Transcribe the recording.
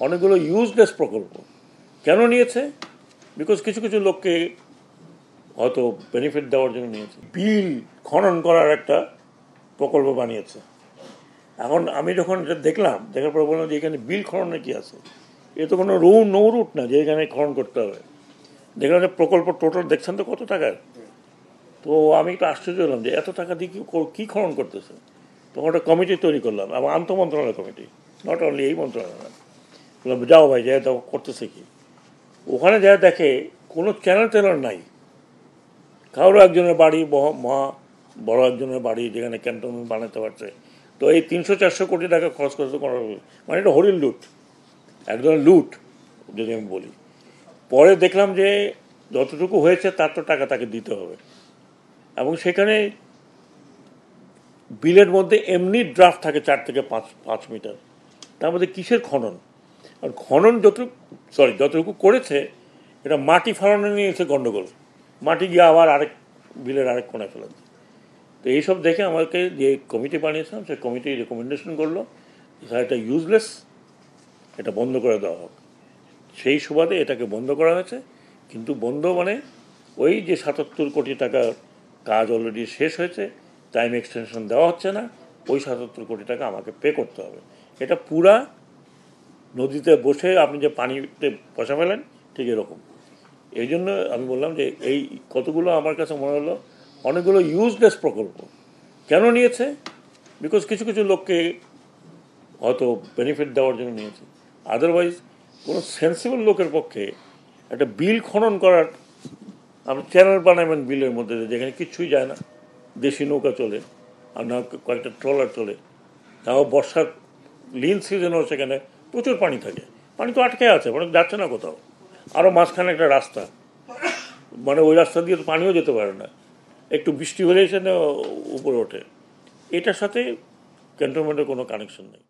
অনেকগুলো ইউজলেস প্রকল্প কেন নিয়েছে? বিকজ কিছু কিছু লোককে হয়তো বেনিফিট দেওয়ার জন্য নিয়েছে। বিল খনন করার একটা প্রকল্প বানিয়েছে। এখন আমি যখন এটা দেখলাম, দেখার পর বললাম যে এখানে বিল খননে কি আছে? এ তো কোনো নো রুট না যে এখানে খনন করতে হবে। দেখলাম যে প্রকল্প টোটাল দেখছেন তো কত টাকার। তো আমি একটু আশ্চর্য হলাম যে এত টাকা দিয়ে কি খনন করতেছে। তখন একটা কমিটি তৈরি করলাম, এবং আন্তঃমন্ত্রণালয় কমিটি, নট অনলি এই মন্ত্রণালয়। বললাম যাও ভাই, যাই দাও করতেছে কি। ওখানে যা দেখে কোনো চ্যানেল ট্যানেল নাই। কারো একজনের বাড়ি মহা বড় একজনের বাড়ি যেখানে ক্যান্টনমেন্ট বানাতে পারছে। তো এই 300-400 কোটি টাকা খরচ করতে করা, মানে এটা হরিণ লুট, একজনের লুট যদি আমি বলি। পরে দেখলাম যে যতটুকু হয়েছে তার তো টাকা তাকে দিতে হবে, এবং সেখানে বিলের মধ্যে এমনি ড্রাফট থাকে 4 থেকে 5 মিটার। তার মধ্যে কিসের খনন? আর খনন যতটুকু করেছে এটা মাটি ফালানো নিয়েছে গন্ডগোল। মাটি গিয়ে আবার আরেক বিলের আরেক কোনায় ফেলেছে। তো এইসব দেখে আমাকে যে কমিটি বানিয়েছিলাম সেই কমিটি রেকমেন্ডেশন করলো এটা ইউজলেস, এটা বন্ধ করে দেওয়া হোক। সেই সুবাদে এটাকে বন্ধ করা হয়েছে। কিন্তু বন্ধ মানে ওই যে 77 কোটি টাকার কাজ অলরেডি শেষ হয়েছে, টাইম এক্সটেনশন দেওয়া হচ্ছে না, ওই 77 কোটি টাকা আমাকে পে করতে হবে। এটা পুরা নদীতে বসে আপনি যে পানিতে পয়সা ফেলেন ঠিক এরকম। এই জন্য আমি বললাম যে এই কতগুলো আমার কাছে মনে হলো অনেকগুলো ইউজলেস প্রকল্প কেন নিয়েছে? বিকজ কিছু কিছু লোককে হয়তো বেনিফিট দেওয়ার জন্য নিয়েছে। আদারওয়াইজ কোনো সেন্সিবল লোকের পক্ষে একটা বিল খনন করার, আপনি চ্যানেল বানাবেন বিলের মধ্যে যেখানে কিচ্ছুই যায় না, দেশি নৌকা চলে আর না কয়েকটা ট্রলার চলে, তাও বর্ষার লিন সিজনেও সেখানে প্রচুর পানি থাকে, পানি তো আটকে আছে, মানে যাচ্ছে না কোথাও। আরও মাঝখানে একটা রাস্তা, মানে ওই রাস্তা দিয়ে তো পানিও যেতে পারে না, একটু বৃষ্টি হলেই সেখানে উপরে ওঠে। এটার সাথে ক্যান্টনমেন্টের কোনো কানেকশন নেই।